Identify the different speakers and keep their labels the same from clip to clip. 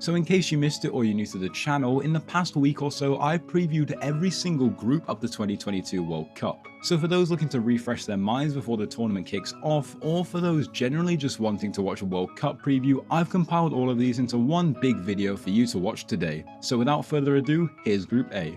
Speaker 1: So in case you missed it or you're new to the channel, in the past week or so I previewed every single group of the 2022 World Cup. So for those looking to refresh their minds before the tournament kicks off, or for those generally just wanting to watch a World Cup preview, I've compiled all of these into one big video for you to watch today. So without further ado, here's Group A.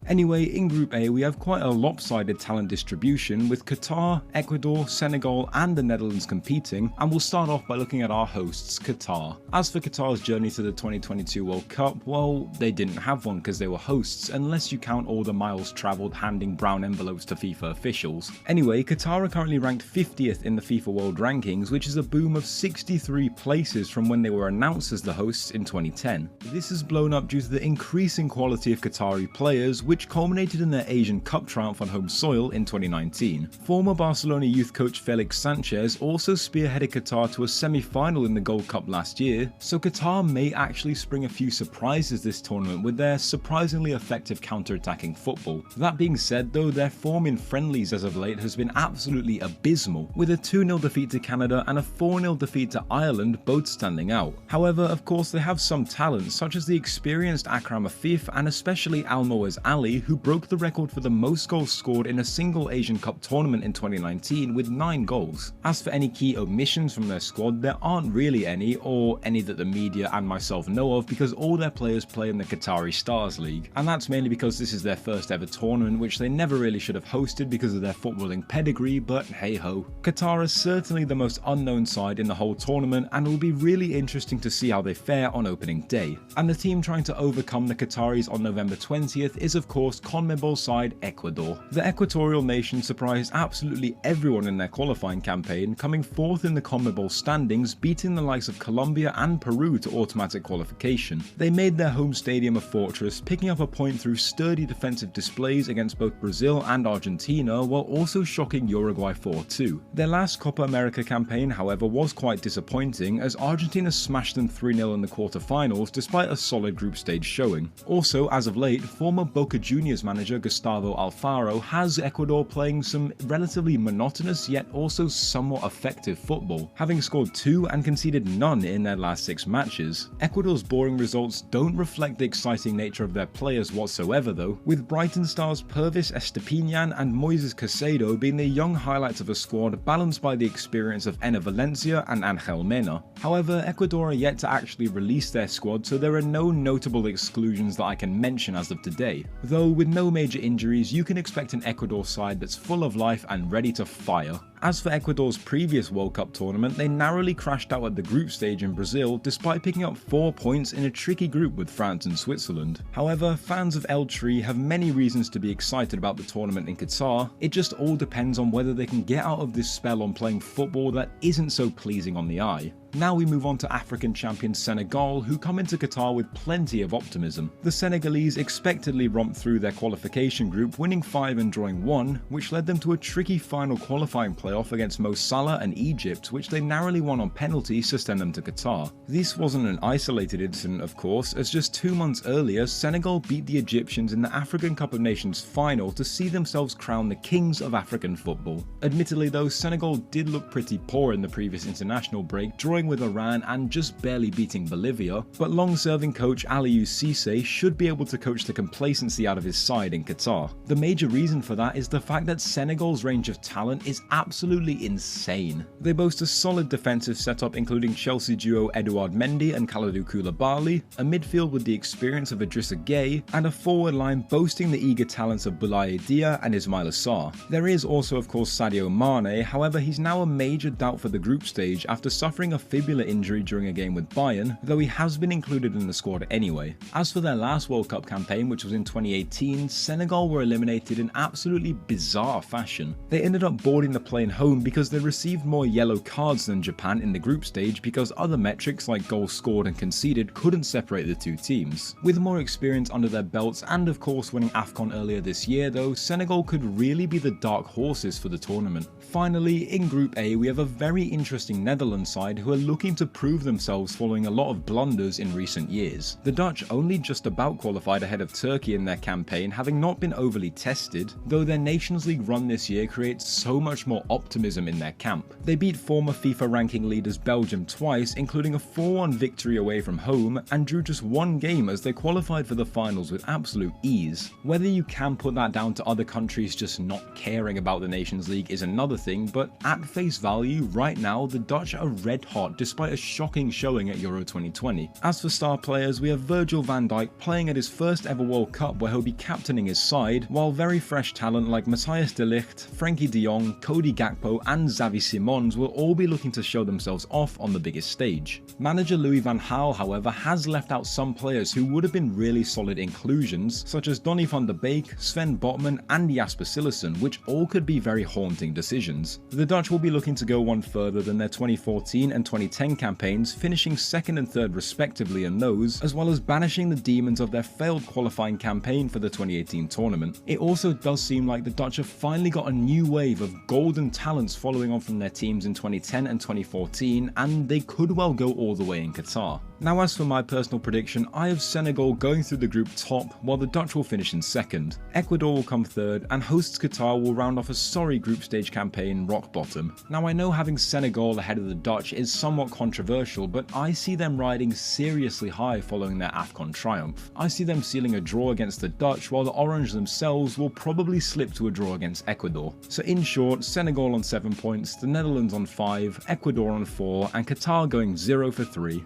Speaker 1: Anyway, in Group A we have quite a lopsided talent distribution with Qatar, Ecuador, Senegal and the Netherlands competing, and we'll start off by looking at our hosts, Qatar. As for Qatar's journey to the 2022 World Cup, well, they didn't have one because they were hosts, unless you count all the miles travelled handing brown envelopes to FIFA officials. Anyway, Qatar are currently ranked 50th in the FIFA World Rankings, which is a boom of 63 places from when they were announced as the hosts in 2010. This has blown up due to the increasing quality of Qatari players, which culminated in their Asian Cup triumph on home soil in 2019. Former Barcelona youth coach Felix Sanchez also spearheaded Qatar to a semi-final in the Gold Cup last year, so Qatar may actually spring a few surprises this tournament with their surprisingly effective counter-attacking football. That being said though, their form in friendlies as of late has been absolutely abysmal, with a 2-0 defeat to Canada and a 4-0 defeat to Ireland both standing out. However, of course they have some talent, such as the experienced Akram Afif and especially Almoez Ali, who broke the record for the most goals scored in a single Asian Cup tournament in 2019 with 9 goals. As for any key omissions from their squad, there aren't really any, or any that the media and myself know of, because all their players play in the Qatari Stars League, and that's mainly because this is their first ever tournament, which they never really should have hosted because of their footballing pedigree, but hey ho. Qatar is certainly the most unknown side in the whole tournament, and it will be really interesting to see how they fare on opening day. And the team trying to overcome the Qataris on November 20th is of course CONMEBOL side Ecuador. The equatorial nation surprised absolutely everyone in their qualifying campaign, coming 4th in the CONMEBOL standings, beating the likes of Colombia and Peru to automatic qualification. They made their home stadium a fortress, picking up a point through sturdy defensive displays against both Brazil and Argentina, while also shocking Uruguay 4-2. Their last Copa America campaign, however, was quite disappointing, as Argentina smashed them 3-0 in the quarterfinals despite a solid group stage showing. Also, as of late, former Boca Juniors manager Gustavo Alfaro has Ecuador playing some relatively monotonous yet also somewhat effective football, having scored 2 and conceded none in their last 6 matches. Ecuador's boring results don't reflect the exciting nature of their players whatsoever though, with Brighton stars Pervis Estepinian and Moises Caicedo being the young highlights of a squad balanced by the experience of Enner Valencia and Angel Mena. However, Ecuador are yet to actually release their squad, so there are no notable exclusions that I can mention as of today, though with no major injuries you can expect an Ecuador side that's full of life and ready to fire. As for Ecuador's previous World Cup tournament, they narrowly crashed out at the group stage in Brazil despite picking up 4 points in a tricky group with France and Switzerland. However, fans of El Tri have many reasons to be excited about the tournament in Qatar. It just all depends on whether they can get out of this spell on playing football that isn't so pleasing on the eye. Now we move on to African champion Senegal, who come into Qatar with plenty of optimism. The Senegalese expectedly romped through their qualification group, winning 5 and drawing 1, which led them to a tricky final qualifying playoff against Mo Salah and Egypt, which they narrowly won on penalties to send them to Qatar. This wasn't an isolated incident of course, as just 2 months earlier Senegal beat the Egyptians in the African Cup of Nations final to see themselves crowned the kings of African football. Admittedly though, Senegal did look pretty poor in the previous international break, drawing with Iran and just barely beating Bolivia, but long-serving coach Aliou Cisse should be able to coach the complacency out of his side in Qatar. The major reason for that is the fact that Senegal's range of talent is absolutely insane. They boast a solid defensive setup including Chelsea duo Edouard Mendy and Kalidou Koulibaly, a midfield with the experience of Idrissa Gueye, and a forward line boasting the eager talents of Boulaye Dia and Ismaïla Sarr. There is also of course Sadio Mane, however he's now a major doubt for the group stage after suffering a fibular injury during a game with Bayern, though he has been included in the squad anyway. As for their last World Cup campaign, which was in 2018, Senegal were eliminated in absolutely bizarre fashion. They ended up boarding the plane home because they received more yellow cards than Japan in the group stage, because other metrics like goals scored and conceded couldn't separate the two teams. With more experience under their belts and of course winning AFCON earlier this year though, Senegal could really be the dark horses for the tournament. Finally, in Group A we have a very interesting Netherlands side who are were looking to prove themselves following a lot of blunders in recent years. The Dutch only just about qualified ahead of Turkey in their campaign, having not been overly tested, though their Nations League run this year creates so much more optimism in their camp. They beat former FIFA ranking leaders Belgium twice, including a 4-1 victory away from home, and drew just one game as they qualified for the finals with absolute ease. Whether you can put that down to other countries just not caring about the Nations League is another thing, but at face value, right now the Dutch are red hot despite a shocking showing at Euro 2020. As for star players, we have Virgil van Dijk playing at his first ever World Cup where he'll be captaining his side, while very fresh talent like Matthijs de Ligt, Frenkie de Jong, Cody Gakpo and Xavi Simons will all be looking to show themselves off on the biggest stage. Manager Louis van Gaal, however, has left out some players who would have been really solid inclusions, such as Donny van der Beek, Sven Botman and Jasper Cillessen, which all could be very haunting decisions. The Dutch will be looking to go one further than their 2014 and 2010 campaigns, finishing 2nd and 3rd respectively in those, as well as banishing the demons of their failed qualifying campaign for the 2018 tournament. It also does seem like the Dutch have finally got a new wave of golden talents following on from their teams in 2010 and 2014, and they could well go all the way in Qatar. Now, as for my personal prediction, I have Senegal going through the group top, while the Dutch will finish in 2nd. Ecuador will come 3rd, and hosts Qatar will round off a sorry group stage campaign rock bottom. Now, I know having Senegal ahead of the Dutch is somewhat controversial, but I see them riding seriously high following their AFCON triumph. I see them sealing a draw against the Dutch, while the Orange themselves will probably slip to a draw against Ecuador. So in short, Senegal on 7 points, the Netherlands on 5, Ecuador on 4, and Qatar going 0 for 3.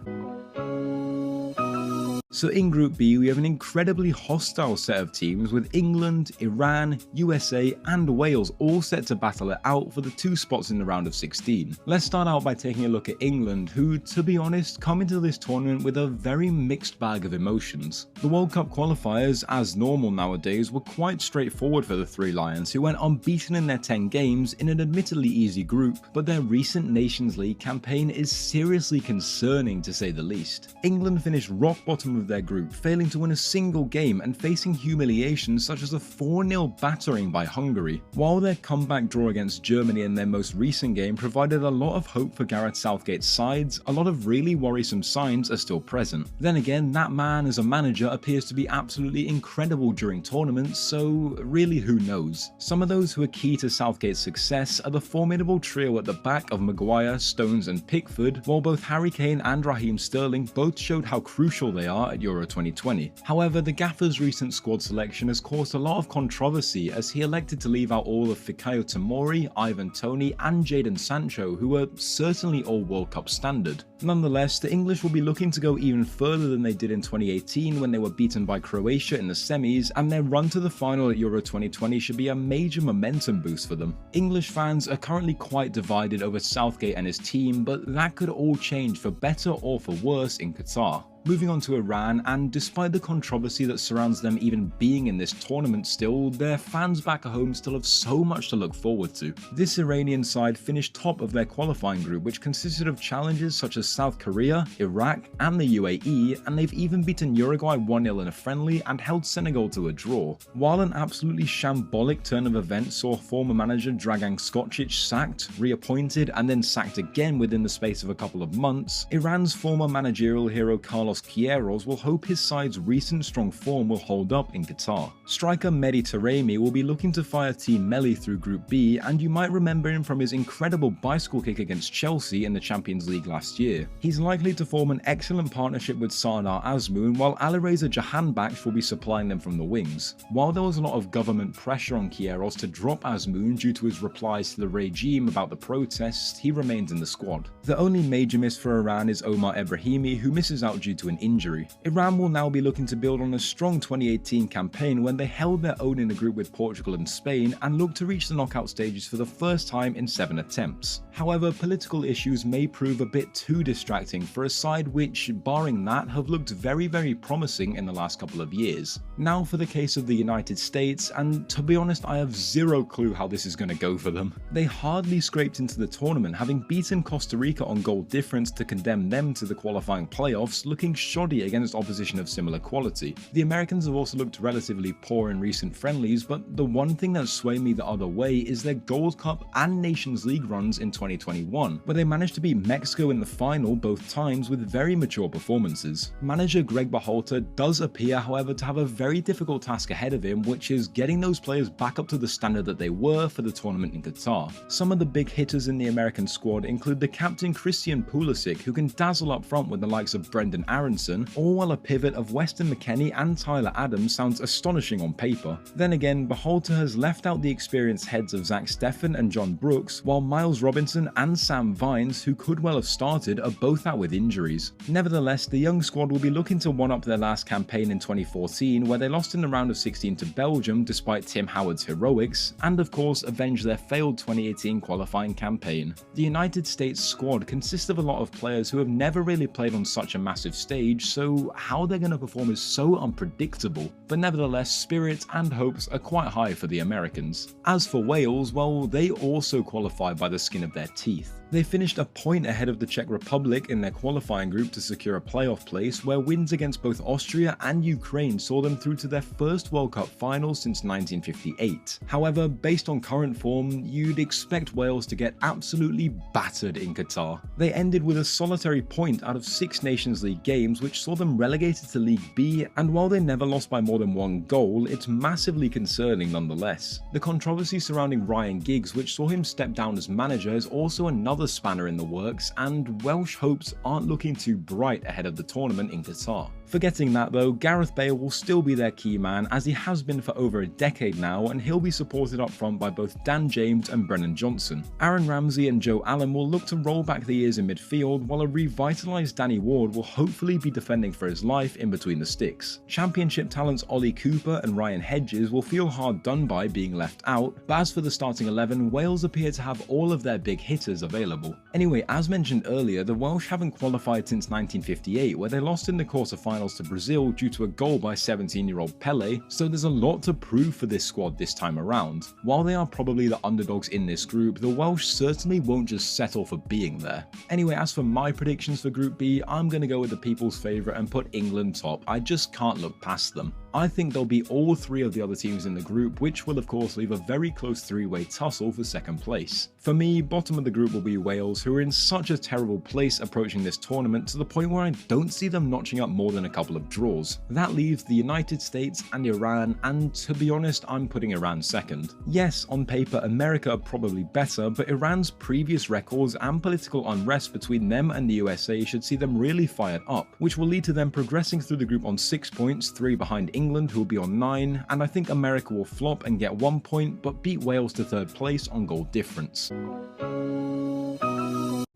Speaker 1: So in Group B, we have an incredibly hostile set of teams with England, Iran, USA and Wales all set to battle it out for the 2 spots in the round of 16. Let's start out by taking a look at England, who, to be honest, come into this tournament with a very mixed bag of emotions. The World Cup qualifiers, as normal nowadays, were quite straightforward for the Three Lions, who went unbeaten in their 10 games in an admittedly easy group, but their recent Nations League campaign is seriously concerning to say the least. England finished rock bottom of their group, failing to win a single game and facing humiliation such as a 4-0 battering by Hungary, while their comeback draw against Germany in their most recent game provided a lot of hope for Gareth Southgate's sides. A lot of really worrisome signs are still present. Then again, that man as a manager appears to be absolutely incredible during tournaments, so really who knows. Some of those who are key to Southgate's success are the formidable trio at the back of Maguire, Stones and Pickford, while both Harry Kane and Raheem Sterling both showed how crucial they are at Euro 2020. However, the gaffer's recent squad selection has caused a lot of controversy as he elected to leave out all of Fikayo Tomori, Ivan Toney and Jadon Sancho, who are certainly all World Cup standard. Nonetheless, the English will be looking to go even further than they did in 2018 when they were beaten by Croatia in the semis, and their run to the final at Euro 2020 should be a major momentum boost for them. English fans are currently quite divided over Southgate and his team, but that could all change for better or for worse in Qatar. Moving on to Iran, and despite the controversy that surrounds them even being in this tournament still, their fans back at home still have so much to look forward to. This Iranian side finished top of their qualifying group, which consisted of challenges such as South Korea, Iraq and the UAE, and they've even beaten Uruguay 1-0 in a friendly and held Senegal to a draw. While an absolutely shambolic turn of events saw former manager Dragan Skocic sacked, reappointed and then sacked again within the space of a couple of months, Iran's former managerial hero Carlos Queiroz will hope his side's recent strong form will hold up in Qatar. Striker Mehdi Taremi will be looking to fire Team Melli through Group B, and you might remember him from his incredible bicycle kick against Chelsea in the Champions League last year. He's likely to form an excellent partnership with Sardar Azmoun, while Alireza Jahanbakhsh will be supplying them from the wings. While there was a lot of government pressure on Queiroz to drop Azmoun due to his replies to the regime about the protests, he remains in the squad. The only major miss for Iran is Omar Ebrahimi, who misses out due to an injury. Iran will now be looking to build on a strong 2018 campaign when they held their own in a group with Portugal and Spain and look to reach the knockout stages for the first time in 7 attempts. However, political issues may prove a bit too distracting for a side which, barring that, have looked very promising in the last couple of years. Now for the case of the United States, and to be honest, I have zero clue how this is going to go for them. They hardly scraped into the tournament, having beaten Costa Rica on goal difference to condemn them to the qualifying playoffs, looking looking shoddy against opposition of similar quality. The Americans have also looked relatively poor in recent friendlies, but the one thing that swayed me the other way is their Gold Cup and Nations League runs in 2021, where they managed to beat Mexico in the final both times with very mature performances. Manager Greg Berhalter does appear, however, to have a very difficult task ahead of him, which is getting those players back up to the standard that they were for the tournament in Qatar. Some of the big hitters in the American squad include the captain Christian Pulisic, who can dazzle up front with the likes of Brendan Aronson, all while a pivot of Weston McKennie and Tyler Adams sounds astonishing on paper. Then again, Berhalter has left out the experienced heads of Zach Steffen and John Brooks, while Miles Robinson and Sam Vines, who could well have started, are both out with injuries. Nevertheless, the young squad will be looking to one-up their last campaign in 2014, where they lost in the round of 16 to Belgium despite Tim Howard's heroics, and of course avenge their failed 2018 qualifying campaign. The United States squad consists of a lot of players who have never really played on such a massive stage, so how they're going to perform is so unpredictable, but nevertheless spirits and hopes are quite high for the Americans. As for Wales, well, they also qualify by the skin of their teeth. They finished a point ahead of the Czech Republic in their qualifying group to secure a playoff place, where wins against both Austria and Ukraine saw them through to their first World Cup final since 1958. However, based on current form, you'd expect Wales to get absolutely battered in Qatar. They ended with a solitary point out of 6 Nations League games, which saw them relegated to League B, and while they never lost by more than 1 goal, it's massively concerning nonetheless. The controversy surrounding Ryan Giggs, which saw him step down as manager, is also another spanner in the works, and Welsh hopes aren't looking too bright ahead of the tournament in Qatar. Forgetting that though, Gareth Bale will still be their key man, as he has been for over a decade now, and he'll be supported up front by both Dan James and Brennan Johnson. Aaron Ramsey and Joe Allen will look to roll back the years in midfield, while a revitalised Danny Ward will hopefully be defending for his life in between the sticks. Championship talents Ollie Cooper and Ryan Hedges will feel hard done by being left out, but as for the starting 11, Wales appear to have all of their big hitters available. Anyway, as mentioned earlier, the Welsh haven't qualified since 1958, where they lost in the quarter-finals to Brazil due to a goal by 17-year-old Pele, so there's a lot to prove for this squad this time around. While they are probably the underdogs in this group, the Welsh certainly won't just settle for being there. Anyway, as for my predictions for Group B, I'm going to go with the people's favourite and put England top. I just can't look past them. I think they'll beat all 3 of the other teams in the group, which will of course leave a very close 3-way tussle for second place. For me, bottom of the group will be Wales, who are in such a terrible place approaching this tournament to the point where I don't see them notching up more than a couple of draws. That leaves the United States and Iran, and to be honest, I'm putting Iran second. Yes, on paper America are probably better, but Iran's previous records and political unrest between them and the USA should see them really fired up, which will lead to them progressing through the group on 6 points, 3 behind England, who will be on 9, and I think America will flop and get 1 point, but beat Wales to 3rd place on goal difference.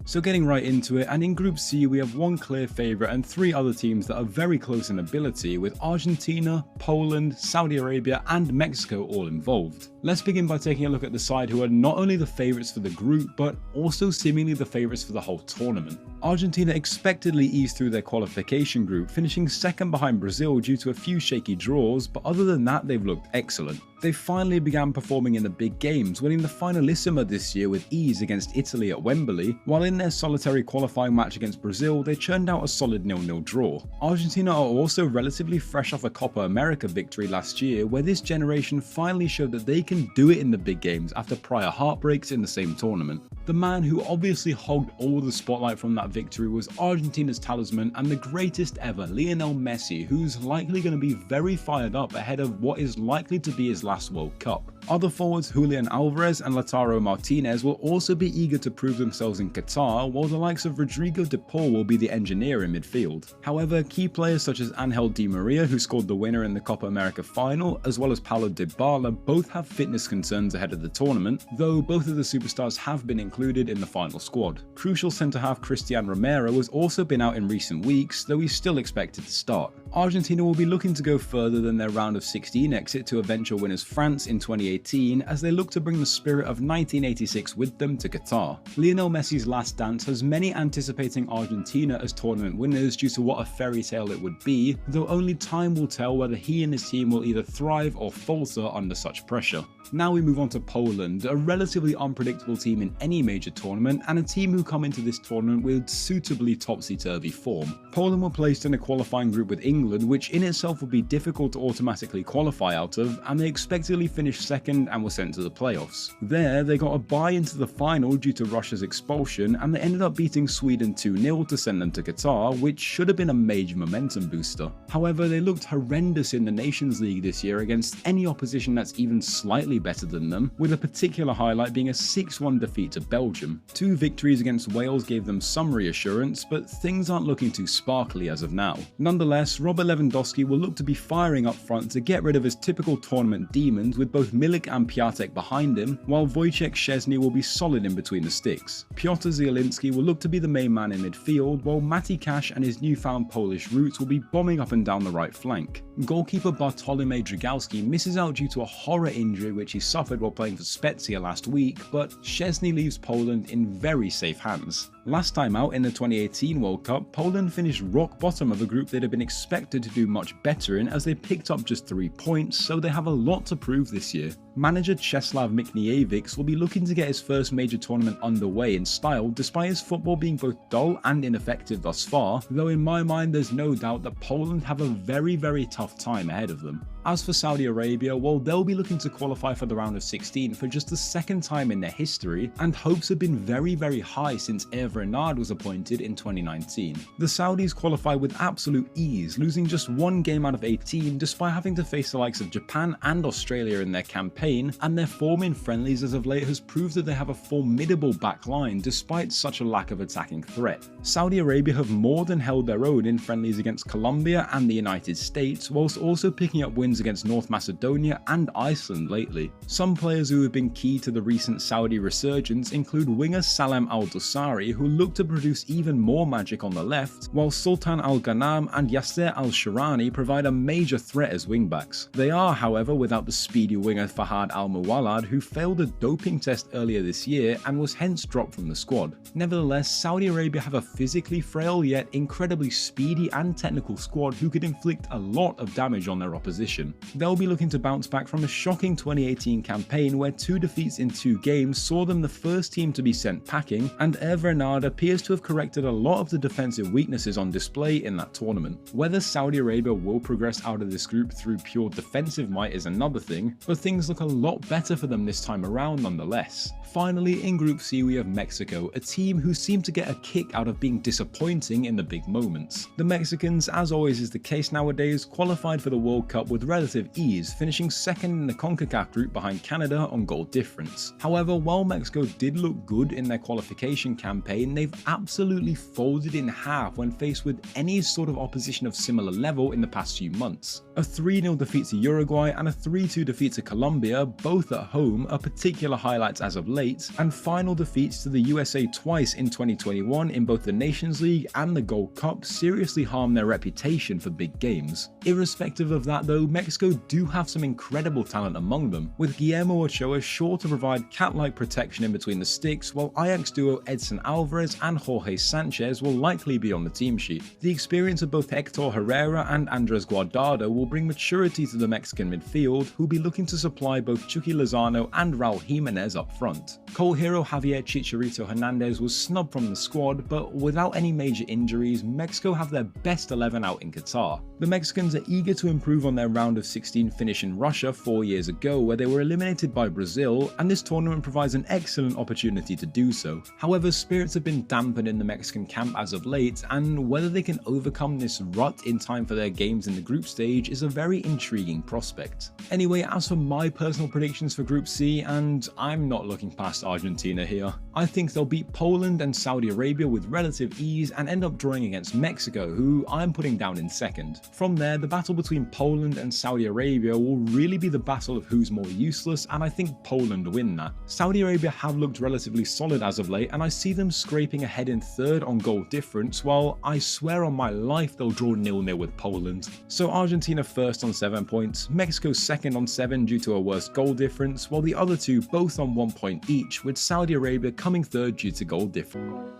Speaker 1: So getting right into it, and in Group C we have 1 clear favourite and 3 other teams that are very close in ability, with Argentina, Poland, Saudi Arabia and Mexico all involved. Let's begin by taking a look at the side who are not only the favourites for the group, but also seemingly the favourites for the whole tournament. Argentina expectedly eased through their qualification group, finishing 2nd behind Brazil due to a few shaky draws, but other than that they've looked excellent. They finally began performing in the big games, winning the Finalissima this year with ease against Italy at Wembley, while in their solitary qualifying match against Brazil they churned out a solid 0-0 draw. Argentina are also relatively fresh off a Copa America victory last year, where this generation finally showed that they can do it in the big games after prior heartbreaks in the same tournament. The man who obviously hogged all the spotlight from that victory was Argentina's talisman and the greatest ever, Lionel Messi, who's likely going to be very fired up ahead of what is likely to be his last World Cup. Other forwards Julian Alvarez and Lautaro Martinez will also be eager to prove themselves in Qatar, while the likes of Rodrigo de Paul will be the engineer in midfield. However, key players such as Angel Di Maria, who scored the winner in the Copa America final, as well as Paulo Dybala, both have fitness concerns ahead of the tournament, though both of the superstars have been included in the final squad. Crucial centre-half Cristian Romero has also been out in recent weeks, though he's still expected to start. Argentina will be looking to go further than their round of 16 exit to eventual winners France in 2018 as they look to bring the spirit of 1986 with them to Qatar. Lionel Messi's last dance has many anticipating Argentina as tournament winners due to what a fairy tale it would be, though only time will tell whether he and his team will either thrive or falter under such pressure. Now we move on to Poland, a relatively unpredictable team in any major tournament and a team who come into this tournament with suitably topsy-turvy form. Poland were placed in a qualifying group with England, which in itself would be difficult to automatically qualify out of, and they expectedly finished second and were sent to the playoffs. There, they got a bye into the final due to Russia's expulsion, and they ended up beating Sweden 2-0 to send them to Qatar, which should have been a major momentum booster. However, they looked horrendous in the Nations League this year against any opposition that's even slightly better than them, with a particular highlight being a 6-1 defeat to Belgium. 2 victories against Wales gave them some reassurance, but things aren't looking too sparkly as of now. Nonetheless, Robert Lewandowski will look to be firing up front to get rid of his typical tournament demons with both Milik and Piatek behind him, while Wojciech Szczesny will be solid in between the sticks. Piotr Zielinski will look to be the main man in midfield, while Mati Cash and his newfound Polish roots will be bombing up and down the right flank. Goalkeeper Bartolomiej Dragowski misses out due to a horror injury which he suffered while playing for Spezia last week, but Szczesny leaves Poland in very safe hands. Last time out in the 2018 World Cup, Poland finished rock bottom of a group they'd have been expected to do much better in as they picked up just 3 points, so they have a lot to prove this year. Manager Czesław Michniewicz will be looking to get his first major tournament underway in style despite his football being both dull and ineffective thus far, though in my mind there's no doubt that Poland have a very tough time ahead of them. As for Saudi Arabia, well, they'll be looking to qualify for the round of 16 for just the second time in their history, and hopes have been very high since Hervé Renard was appointed in 2019. The Saudis qualify with absolute ease, losing just 1 game out of 18 despite having to face the likes of Japan and Australia in their campaign, and their form in friendlies as of late has proved that they have a formidable back line despite such a lack of attacking threat. Saudi Arabia have more than held their own in friendlies against Colombia and the United States, whilst also picking up wins against North Macedonia and Iceland lately. Some players who have been key to the recent Saudi resurgence include winger Salem Al-Dosari, who look to produce even more magic on the left, while Sultan Al-Ghanam and Yasser Al-Shirani provide a major threat as wingbacks. They are, however, without the speedy winger Fahad Al-Muwallad, who failed a doping test earlier this year and was hence dropped from the squad. Nevertheless, Saudi Arabia have a physically frail yet incredibly speedy and technical squad who could inflict a lot of damage on their opposition. They'll be looking to bounce back from a shocking 2018 campaign where 2 defeats in 2 games saw them the first team to be sent packing, and Hervé Renard appears to have corrected a lot of the defensive weaknesses on display in that tournament. Whether Saudi Arabia will progress out of this group through pure defensive might is another thing, but things look a lot better for them this time around nonetheless. Finally, in Group C we have Mexico, a team who seem to get a kick out of being disappointing in the big moments. The Mexicans, as always is the case nowadays, qualified for the World Cup with relative ease, finishing second in the CONCACAF group behind Canada on goal difference. However, while Mexico did look good in their qualification campaign, they've absolutely folded in half when faced with any sort of opposition of similar level in the past few months. A 3-0 defeat to Uruguay and a 3-2 defeat to Colombia, both at home, are particular highlights as of late, and final defeats to the USA twice in 2021 in both the Nations League and the Gold Cup seriously harm their reputation for big games. Irrespective of that though, Mexico do have some incredible talent among them, with Guillermo Ochoa sure to provide cat-like protection in between the sticks, while Ajax duo Edson Alvarez and Jorge Sanchez will likely be on the team sheet. The experience of both Hector Herrera and Andres Guardado will bring maturity to the Mexican midfield, who'll be looking to supply both Chucky Lozano and Raul Jimenez up front. Cult hero Javier Chicharito Hernandez was snubbed from the squad, but without any major injuries, Mexico have their best 11 out in Qatar. The Mexicans are eager to improve on their round of 16 finish in Russia 4 years ago, where they were eliminated by Brazil, and this tournament provides an excellent opportunity to do so. However, spirits have been dampened in the Mexican camp as of late, and whether they can overcome this rut in time for their games in the group stage is a very intriguing prospect. Anyway, as for my personal predictions for Group C, and I'm not looking past Argentina here. I think they'll beat Poland and Saudi Arabia with relative ease and end up drawing against Mexico, who I'm putting down in second. From there, the battle between Poland and Saudi Arabia will really be the battle of who's more useless, and I think Poland win that. Saudi Arabia have looked relatively solid as of late, and I see them scraping ahead in third on goal difference, while I swear on my life they'll draw 0-0 with Poland. So Argentina first on 7 points, Mexico second on 7 due to a worse goal difference, while the other two both on 1 point each, with Saudi Arabia coming third due to goal difference.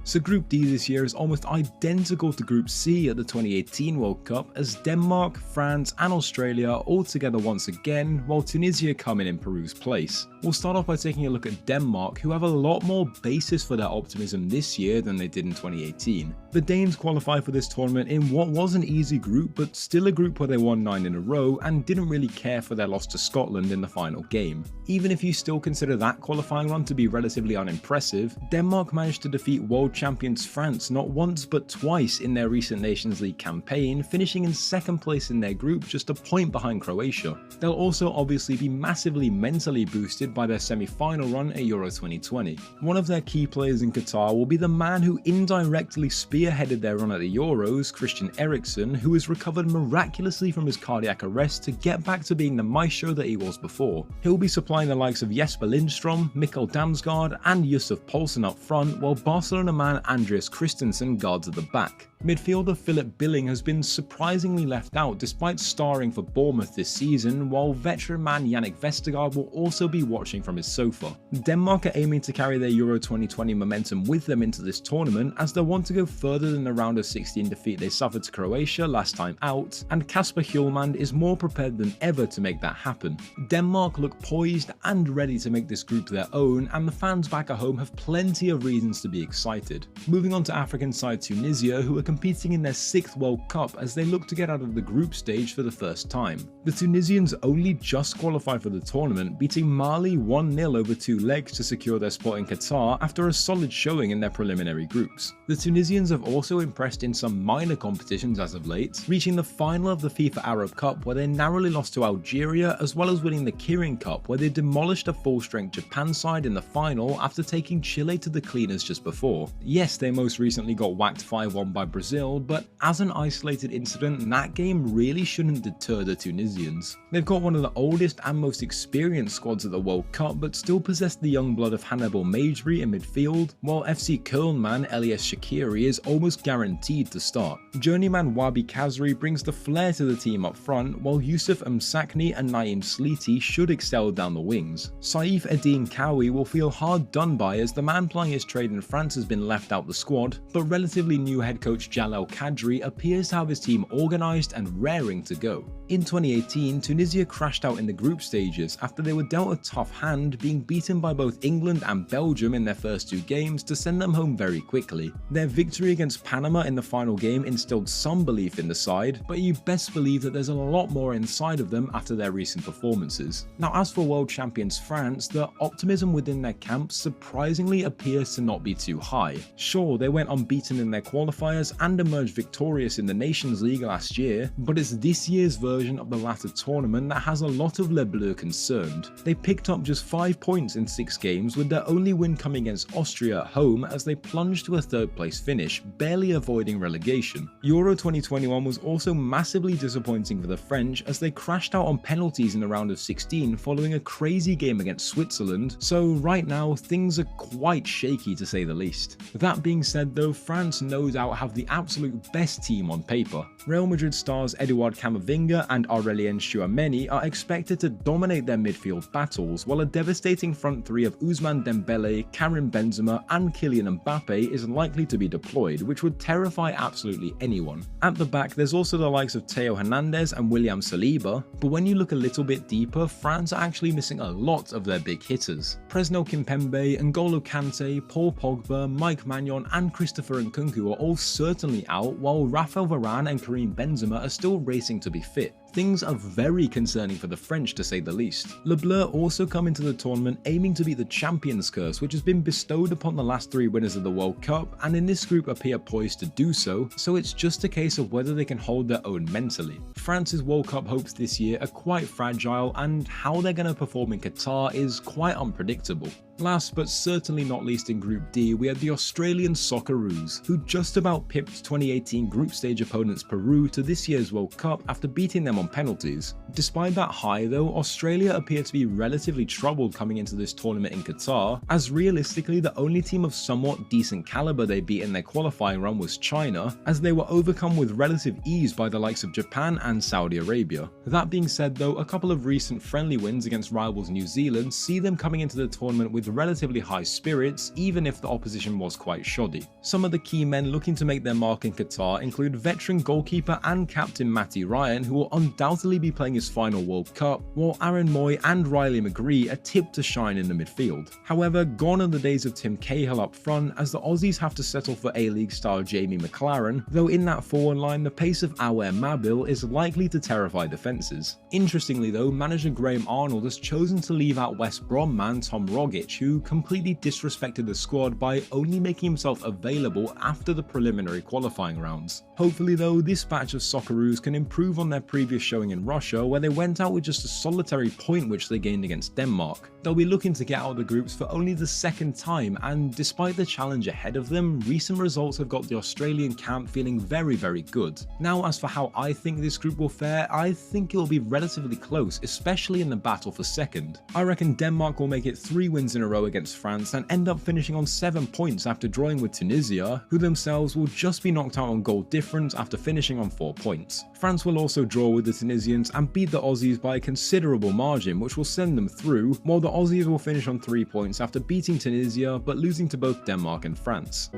Speaker 1: So Group D this year is almost identical to Group C at the 2018 World Cup, as Denmark, France and Australia are all together once again, while Tunisia come in Peru's place. We'll start off by taking a look at Denmark, who have a lot more basis for their optimism this year than they did in 2018. The Danes qualified for this tournament in what was an easy group, but still a group where they won 9 in a row and didn't really care for their loss to Scotland in the final game. Even if you still consider that qualifying run to be relatively unimpressive, Denmark managed to defeat world champions France not once but twice in their recent Nations League campaign, finishing in second place in their group, just a point behind Croatia. They'll also obviously be massively mentally boosted by their semi-final run at Euro 2020. One of their key players in Qatar will be the man who indirectly spearheaded their run at the Euros, Christian Eriksen, who has recovered miraculously from his cardiac arrest to get back to being the maestro that he was before. He'll be supplying the likes of Jesper Lindstrom, Mikkel Damsgaard and Yusuf Poulsen up front, while Barcelona man Andreas Christensen guards at the back. Midfielder Philip Billing has been surprisingly left out despite starring for Bournemouth this season, while veteran man Yannick Vestergaard will also be watching from his sofa. Denmark are aiming to carry their Euro 2020 momentum with them into this tournament, as they want to go further than the round of 16 defeat they suffered to Croatia last time out, and Kasper Hjulmand is more prepared than ever to make that happen. Denmark look poised and ready to make this group their own, and the fans back at home have plenty of reasons to be excited. Moving on to African side Tunisia, who are competing in their 6th World Cup as they look to get out of the group stage for the first time. The Tunisians only just qualified for the tournament, beating Mali 1-0 over 2 legs to secure their spot in Qatar after a solid showing in their preliminary groups. The Tunisians have also impressed in some minor competitions as of late, reaching the final of the FIFA Arab Cup where they narrowly lost to Algeria, as well as winning the Kirin Cup where they demolished a full-strength Japan side in the final after taking Chile to the cleaners just before. Yes, they most recently got whacked 5-1 by Brazil, but as an isolated incident, that game really shouldn't deter the Tunisians. They've got one of the oldest and most experienced squads at the World Cup, but still possess the young blood of Hannibal Mejbri in midfield, while FC Köln man Elias Shaqiri is almost guaranteed to start. Journeyman Wabi Kazri brings the flair to the team up front, while Yusuf Msakni and Naim Sliti should excel down the wings. Saif Eddine Kawi will feel hard done by, as the man plying his trade in France has been left out the squad, but relatively new head coach Jalal Kadri appears to have his team organised and raring to go. In 2018, Tunisia crashed out in the group stages after they were dealt a tough hand, being beaten by both England and Belgium in their first 2 games to send them home very quickly. Their victory against Panama in the final game instilled some belief in the side, but you best believe that there's a lot more inside of them after their recent performances. Now, as for world champions France, the optimism within their camp surprisingly appears to not be too high. Sure, they went unbeaten in their qualifiers and emerged victorious in the Nations League last year, but it's this year's version of the latter tournament that has a lot of Les Bleus concerned. They picked up just 5 points in 6 games, with their only win coming against Austria at home as they plunged to a 3rd place finish, barely avoiding relegation. Euro 2021 was also massively disappointing for the French, as they crashed out on penalties in the round of 16 following a crazy game against Switzerland, so right now things are quite shaky to say the least. That being said though, France no doubt have the absolute best team on paper. Real Madrid stars Eduard Camavinga and Aurelien Tchouameni are expected to dominate their midfield battles, while a devastating front 3 of Ousmane Dembele, Karim Benzema and Kylian Mbappe is likely to be deployed, which would terrify absolutely anyone. At the back, there's also the likes of Theo Hernandez and William Saliba, but when you look a little bit deeper, France are actually missing a lot of their big hitters. Presnel Kimpembe, N'Golo Kante, Paul Pogba, Mike Maignan and Christopher Nkunku are all certainly out, while Raphael Varane and Karim Benzema are still racing to be fit. things are very concerning for the French to say the least. Le Bleu also come into the tournament aiming to beat the Champions Curse, which has been bestowed upon the last 3 winners of the World Cup, and in this group appear poised to do so it's just a case of whether they can hold their own mentally. France's World Cup hopes this year are quite fragile, and how they're going to perform in Qatar is quite unpredictable. Last but certainly not least in Group D, we had the Australian Socceroos, who just about pipped 2018 group stage opponents Peru to this year's World Cup after beating them on penalties. Despite that high though, Australia appeared to be relatively troubled coming into this tournament in Qatar, as realistically the only team of somewhat decent caliber they beat in their qualifying run was China, as they were overcome with relative ease by the likes of Japan and Saudi Arabia. That being said though, a couple of recent friendly wins against rivals New Zealand see them coming into the tournament with relatively high spirits, even if the opposition was quite shoddy. Some of the key men looking to make their mark in Qatar include veteran goalkeeper and captain Matty Ryan, who will undoubtedly be playing his final World Cup, while Aaron Moy and Riley McGree are tipped to shine in the midfield. However, gone are the days of Tim Cahill up front, as the Aussies have to settle for A-League star Jamie McLaren, though in that forward line the pace of Awer Mabil is likely to terrify defences. Interestingly though, manager Graham Arnold has chosen to leave out West Brom man Tom Rogic, who completely disrespected the squad by only making himself available after the preliminary qualifying rounds. Hopefully though, this batch of Socceroos can improve on their previous showing in Russia, where they went out with just a solitary point which they gained against Denmark. They'll be looking to get out of the groups for only the 2nd time, and despite the challenge ahead of them, recent results have got the Australian camp feeling very good. Now as for how I think this group will fare, I think it will be relatively close, especially in the battle for 2nd. I reckon Denmark will make it 3 wins in a row against France and end up finishing on 7 points after drawing with Tunisia, who themselves will just be knocked out on goal difference after finishing on 4 points. France will also draw with the Tunisians and beat the Aussies by a considerable margin, which will send them through, while the Aussies will finish on 3 points after beating Tunisia but losing to both Denmark and France.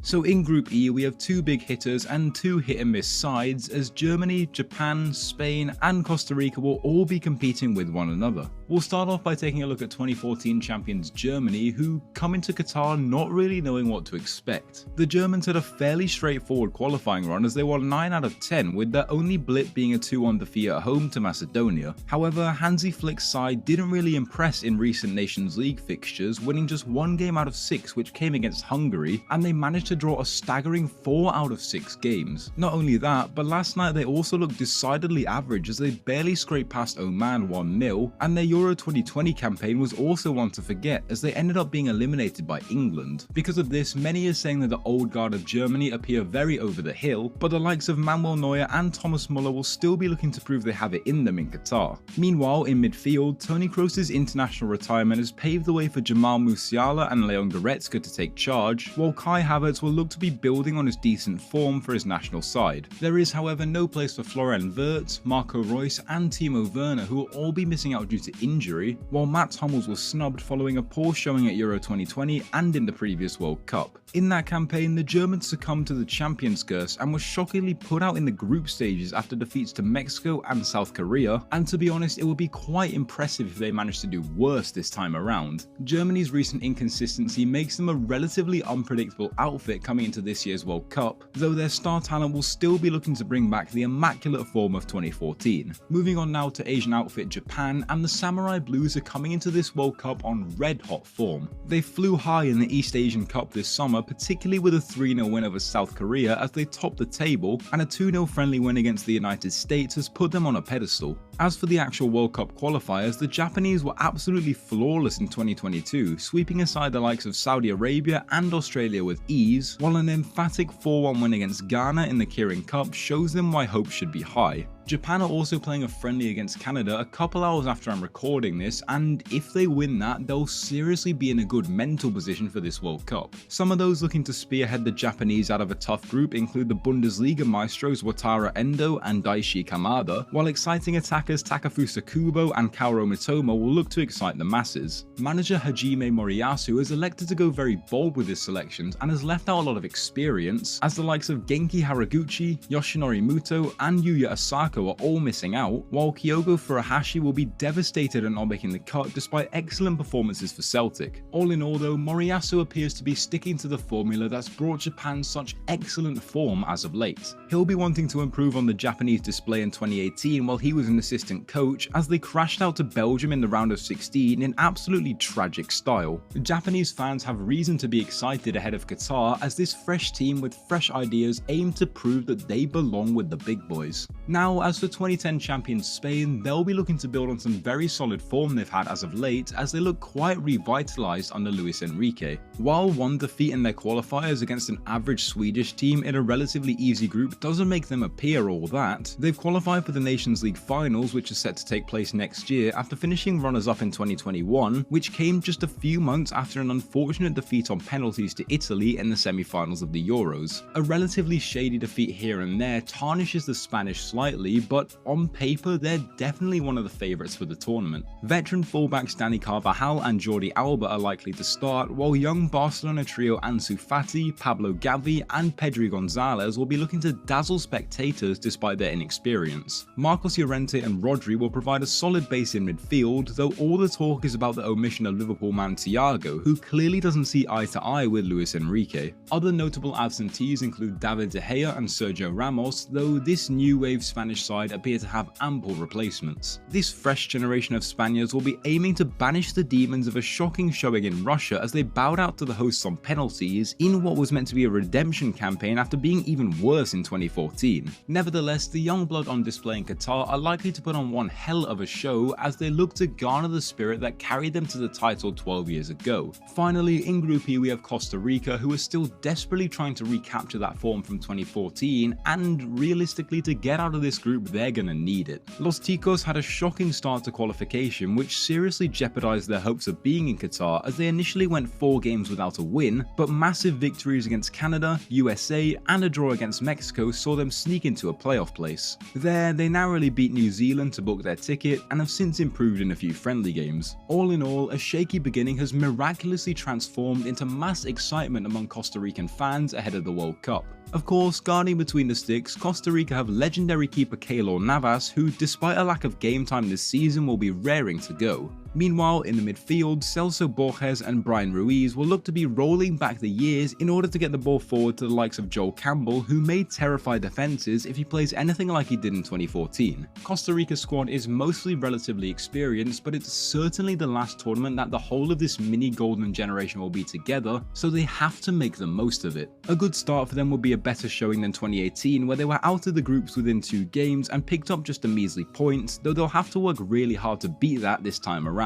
Speaker 1: So in Group E, we have 2 big hitters and 2 hit and miss sides, as Germany, Japan, Spain and Costa Rica will all be competing with one another. We'll start off by taking a look at 2014 champions Germany, who come into Qatar not really knowing what to expect. The Germans had a fairly straightforward qualifying run, as they won 9 out of 10, with their only blip being a 2-1 defeat at home to Macedonia. However, Hansi Flick's side didn't really impress in recent Nations League fixtures, winning just 1 game out of 6, which came against Hungary, and they managed to draw a staggering 4 out of 6 games. Not only that, but last night they also looked decidedly average, as they barely scraped past Oman 1-0, and their Euro 2020 campaign was also one to forget, as they ended up being eliminated by England. Because of this, many are saying that the old guard of Germany appear very over the hill, but the likes of Manuel Neuer and Thomas Muller will still be looking to prove they have it in them in Qatar. Meanwhile, in midfield, Toni Kroos's international retirement has paved the way for Jamal Musiala and Leon Goretzka to take charge, while Kai Havertz will look to be building on his decent form for his national side. There is however no place for Florian Wirtz, Marco Reus and Timo Werner, who will all be missing out due to injury, while Mats Hummels was snubbed following a poor showing at Euro 2020 and in the previous World Cup. In that campaign, the Germans succumbed to the Champions Curse and were shockingly put out in the group stages after defeats to Mexico and South Korea, and to be honest, it would be quite impressive if they managed to do worse this time around. Germany's recent inconsistency makes them a relatively unpredictable outfit coming into this year's World Cup, though their star talent will still be looking to bring back the immaculate form of 2014. Moving on now to Asian outfit Japan, and the Samurai Blues are coming into this World Cup on red hot form. They flew high in the East Asian Cup this summer, particularly with a 3-0 win over South Korea as they topped the table, and a 2-0 friendly win against the United States has put them on a pedestal. As for the actual World Cup qualifiers, the Japanese were absolutely flawless in 2022, sweeping aside the likes of Saudi Arabia and Australia with ease, while an emphatic 4-1 win against Ghana in the Kirin Cup shows them why hopes should be high. Japan are also playing a friendly against Canada a couple hours after I'm recording this, and if they win that, they'll seriously be in a good mental position for this World Cup. Some of those looking to spearhead the Japanese out of a tough group include the Bundesliga maestros Wataru Endo and Daishi Kamada, while exciting attackers Takafusa Kubo and Kaoru Mitoma will look to excite the masses. Manager Hajime Moriyasu has elected to go very bold with his selections and has left out a lot of experience, as the likes of Genki Haraguchi, Yoshinori Muto and Yuya Osaka Morocco are all missing out, while Kyogo Furuhashi will be devastated at not making the cut despite excellent performances for Celtic. All in all though, Moriyasu appears to be sticking to the formula that's brought Japan such excellent form as of late. He'll be wanting to improve on the Japanese display in 2018 while he was an assistant coach, as they crashed out to Belgium in the round of 16 in absolutely tragic style. Japanese fans have reason to be excited ahead of Qatar, as this fresh team with fresh ideas aim to prove that they belong with the big boys. Now, as for 2010 champions Spain, they'll be looking to build on some very solid form they've had as of late, as they look quite revitalised under Luis Enrique. While one defeat in their qualifiers against an average Swedish team in a relatively easy group doesn't make them appear all that, they've qualified for the Nations League finals, which is set to take place next year after finishing runners-up in 2021, which came just a few months after an unfortunate defeat on penalties to Italy in the semi-finals of the Euros. A relatively shady defeat here and there tarnishes the Spanish slightly, but on paper they're definitely one of the favourites for the tournament. Veteran fullbacks Dani Carvajal and Jordi Alba are likely to start, while young Barcelona trio Ansu Fati, Pablo Gavi and Pedri Gonzalez will be looking to dazzle spectators despite their inexperience. Marcos Llorente and Rodri will provide a solid base in midfield, though all the talk is about the omission of Liverpool man Thiago, who clearly doesn't see eye to eye with Luis Enrique. Other notable absentees include David De Gea and Sergio Ramos, though this new wave Spanish side appear to have ample replacements. This fresh generation of Spaniards will be aiming to banish the demons of a shocking showing in Russia, as they bowed out to the hosts on penalties in what was meant to be a redemption campaign after being even worse in 2014. Nevertheless, the young blood on display in Qatar are likely to put on one hell of a show, as they look to garner the spirit that carried them to the title 12 years ago. Finally, in Group E we have Costa Rica, who are still desperately trying to recapture that form from 2014, and realistically, to get out of this group they're gonna need it. Los Ticos had a shocking start to qualification, which seriously jeopardized their hopes of being in Qatar, as they initially went 4 games without a win, but massive victories against Canada, USA and a draw against Mexico saw them sneak into a playoff place. There, they narrowly beat New Zealand to book their ticket and have since improved in a few friendly games. All in all, a shaky beginning has miraculously transformed into mass excitement among Costa Rican fans ahead of the World Cup. Of course, guarding between the sticks, Costa Rica have legendary keeper Keylor Navas, who despite a lack of game time this season will be raring to go. Meanwhile, in the midfield, Celso Borges and Brian Ruiz will look to be rolling back the years in order to get the ball forward to the likes of Joel Campbell, who may terrify defences if he plays anything like he did in 2014. Costa Rica's squad is mostly relatively experienced, but it's certainly the last tournament that the whole of this mini golden generation will be together, so they have to make the most of it. A good start for them will be a better showing than 2018, where they were out of the groups within 2 games and picked up just a measly point, though they'll have to work really hard to beat that this time around.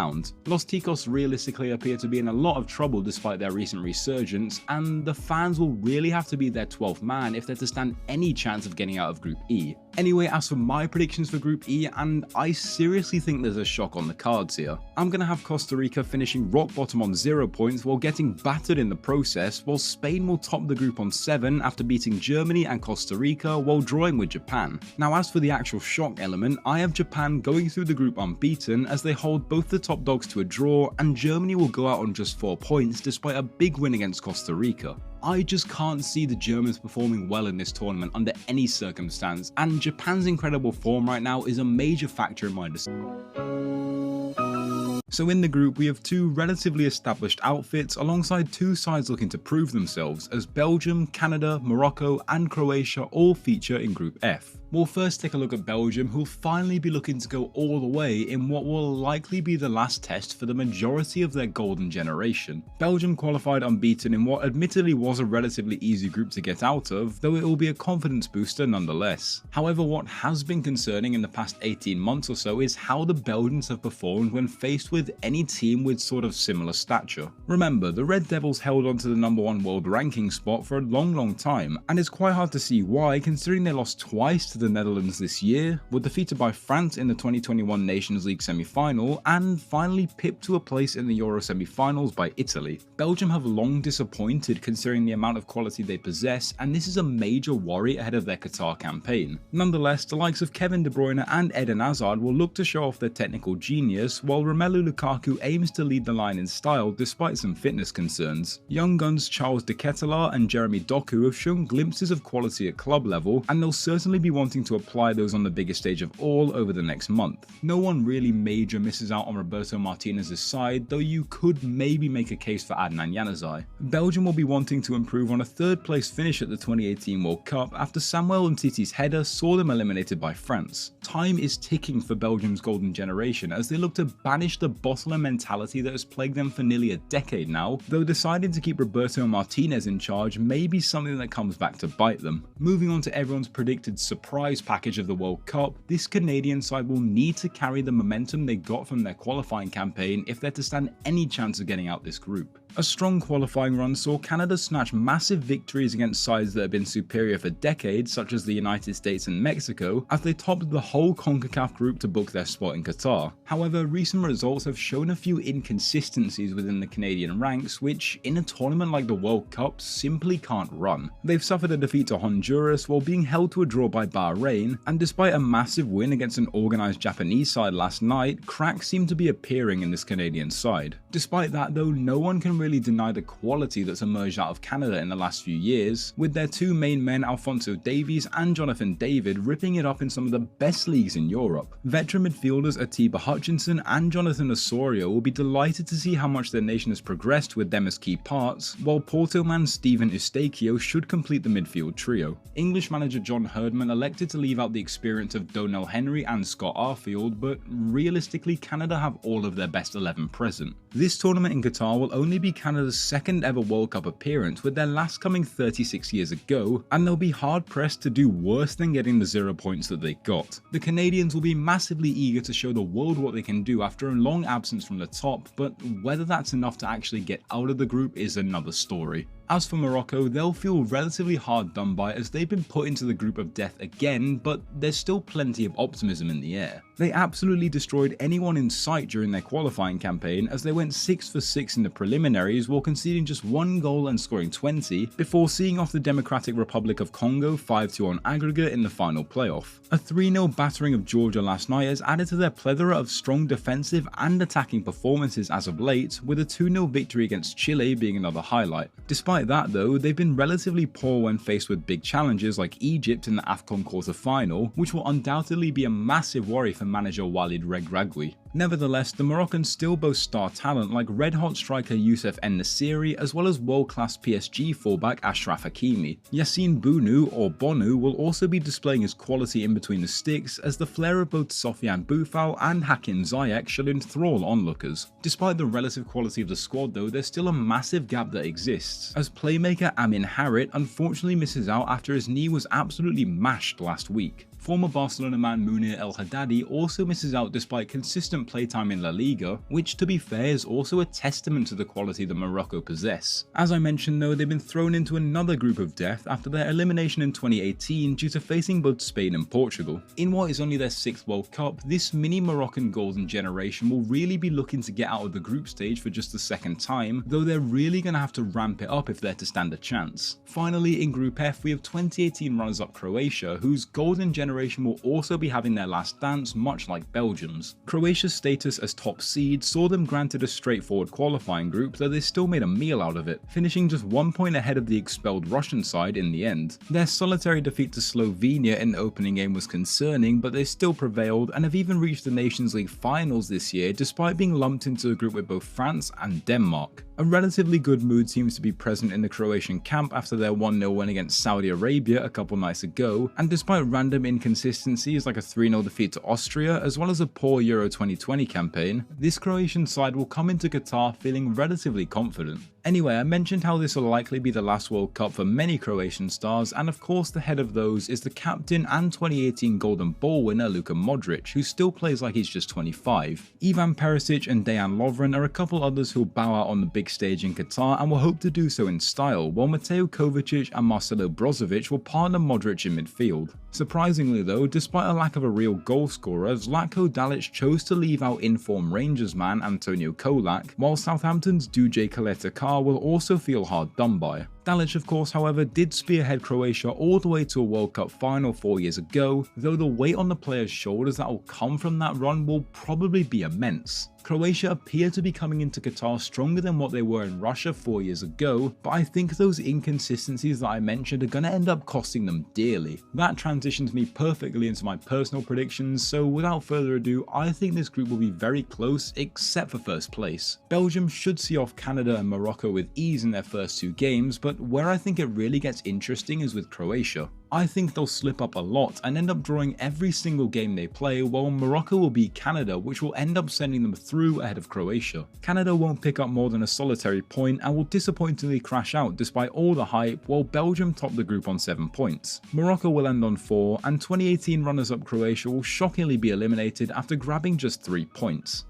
Speaker 1: Los Ticos realistically appear to be in a lot of trouble despite their recent resurgence, and the fans will really have to be their 12th man if they're to stand any chance of getting out of Group E. Anyway, as for my predictions for Group E, and I seriously think there's a shock on the cards here. I'm going to have Costa Rica finishing rock bottom on 0 points while getting battered in the process, while Spain will top the group on 7 after beating Germany and Costa Rica while drawing with Japan. Now, as for the actual shock element, I have Japan going through the group unbeaten, as they hold both the top dogs to a draw, and Germany will go out on just 4 points despite a big win against Costa Rica. I just can't see the Germans performing well in this tournament under any circumstance, and Japan's incredible form right now is a major factor in my decision. So in the group we have 2 relatively established outfits alongside 2 sides looking to prove themselves, as Belgium, Canada, Morocco and Croatia all feature in Group F. We'll first take a look at Belgium, who'll finally be looking to go all the way in what will likely be the last test for the majority of their golden generation. Belgium qualified unbeaten in what admittedly was a relatively easy group to get out of, though it will be a confidence booster nonetheless. However, what has been concerning in the past 18 months or so is how the Belgians have performed when faced with any team with sort of similar stature. Remember, the Red Devils held on to the #1 world ranking spot for a long time, and it's quite hard to see why, considering they lost twice to the Netherlands this year, were defeated by France in the 2021 Nations League semi-final, and finally pipped to a place in the Euro semi-finals by Italy. Belgium have long disappointed considering the amount of quality they possess, and this is a major worry ahead of their Qatar campaign. Nonetheless, the likes of Kevin De Bruyne and Eden Hazard will look to show off their technical genius, while Romelu Lukaku aims to lead the line in style despite some fitness concerns. Young guns Charles de Ketelaar and Jeremy Doku have shown glimpses of quality at club level, and they'll certainly be wanting to apply those on the biggest stage of all over the next month. No one really major misses out on Roberto Martinez's side, though you could maybe make a case for Adnan Januzaj. Belgium will be wanting to improve on a third place finish at the 2018 World Cup after Samuel Umtiti's header saw them eliminated by France. Time is ticking for Belgium's golden generation as they look to banish the bottler mentality that has plagued them for nearly a decade now, though deciding to keep Roberto Martinez in charge may be something that comes back to bite them. Moving on to everyone's predicted surprise package of the World Cup, this Canadian side will need to carry the momentum they got from their qualifying campaign if they're to stand any chance of getting out this group. A strong qualifying run saw Canada snatch massive victories against sides that have been superior for decades, such as the United States and Mexico, as they topped the whole CONCACAF group to book their spot in Qatar. However, recent results have shown a few inconsistencies within the Canadian ranks, which in a tournament like the World Cup simply can't run. They've suffered a defeat to Honduras while being held to a draw by Bahrain, and despite a massive win against an organised Japanese side last night, cracks seem to be appearing in this Canadian side. Despite that though, no one can really deny the quality that's emerged out of Canada in the last few years, with their two main men Alphonso Davies and Jonathan David ripping it up in some of the best leagues in Europe. Veteran midfielders Atiba Hutchinson and Jonathan Osorio will be delighted to see how much their nation has progressed with them as key parts, while Porto man Steven Eustáquio should complete the midfield trio. English manager John Herdman elected to leave out the experience of Donnell Henry and Scott Arfield, but realistically Canada have all of their best 11 present. This tournament in Qatar will only be Canada's second ever World Cup appearance, with their last coming 36 years ago, and they'll be hard pressed to do worse than getting the 0 points that they got. The Canadians will be massively eager to show the world what they can do after a long absence from the top, but whether that's enough to actually get out of the group is another story. As for Morocco, they'll feel relatively hard done by as they've been put into the group of death again, but there's still plenty of optimism in the air. They absolutely destroyed anyone in sight during their qualifying campaign as they went 6 for 6 in the preliminaries while conceding just 1 goal and scoring 20 before seeing off the Democratic Republic of Congo 5-2 on aggregate in the final playoff. A 3-0 battering of Georgia last night has added to their plethora of strong defensive and attacking performances as of late, with a 2-0 victory against Chile being another highlight. Despite that though, they've been relatively poor when faced with big challenges like Egypt in the AFCON quarter-final, which will undoubtedly be a massive worry for manager Walid Regragui. Nevertheless, the Moroccans still boast star talent like red-hot striker Youssef En-Nesyri as well as world-class PSG fullback Achraf Hakimi. Yassine Bounou, or Bonu, will also be displaying his quality in between the sticks as the flair of both Sofiane Boufal and Hakim Ziyech shall enthrall onlookers. Despite the relative quality of the squad though, there's still a massive gap that exists, as playmaker Amin Harit unfortunately misses out after his knee was absolutely mashed last week. Former Barcelona man Munir El Haddadi also misses out despite consistent playtime in La Liga, which to be fair is also a testament to the quality that Morocco possess. As I mentioned though, they've been thrown into another group of death after their elimination in 2018 due to facing both Spain and Portugal. In what is only their 6th World Cup, this mini Moroccan golden generation will really be looking to get out of the group stage for just the second time, though they're really going to have to ramp it up if they're to stand a chance. Finally, in Group F we have 2018 runners-up Croatia, whose golden generation will also be having their last dance, much like Belgium's. Croatia's status as top seed saw them granted a straightforward qualifying group, though they still made a meal out of it, finishing just 1 point ahead of the expelled Russian side in the end. Their solitary defeat to Slovenia in the opening game was concerning, but they still prevailed and have even reached the Nations League finals this year despite being lumped into a group with both France and Denmark. A relatively good mood seems to be present in the Croatian camp after their 1-0 win against Saudi Arabia a couple nights ago, and despite random inconsistencies like a 3-0 defeat to Austria as well as a poor Euro 2020 campaign, this Croatian side will come into Qatar feeling relatively confident. Anyway, I mentioned how this will likely be the last World Cup for many Croatian stars, and of course the head of those is the captain and 2018 Golden Ball winner Luka Modric, who still plays like he's just 25. Ivan Perisic and Dejan Lovren are a couple others who'll bow out on the big stage in Qatar and will hope to do so in style, while Mateo Kovacic and Marcelo Brozovic will partner Modric in midfield. Surprisingly though, despite a lack of a real goal scorer, Zlatko Dalic chose to leave out in-form Rangers man Antonio Kolak, while Southampton's Duje Kaleta-Car will also feel hard done by. Dalic, of course, however, did spearhead Croatia all the way to a World Cup final 4 years ago, though the weight on the players' shoulders that will come from that run will probably be immense. Croatia appear to be coming into Qatar stronger than what they were in Russia 4 years ago, but I think those inconsistencies that I mentioned are going to end up costing them dearly. That transitions me perfectly into my personal predictions, so without further ado, I think this group will be very close except for first place. Belgium should see off Canada and Morocco with ease in their first 2 games, but where I think it really gets interesting is with Croatia. I think they'll slip up a lot and end up drawing every single game they play, while Morocco will beat Canada, which will end up sending them through ahead of Croatia. Canada won't pick up more than a solitary point and will disappointingly crash out despite all the hype, while Belgium top the group on 7 points. Morocco will end on 4, and 2018 runners-up Croatia will shockingly be eliminated after grabbing just 3 points.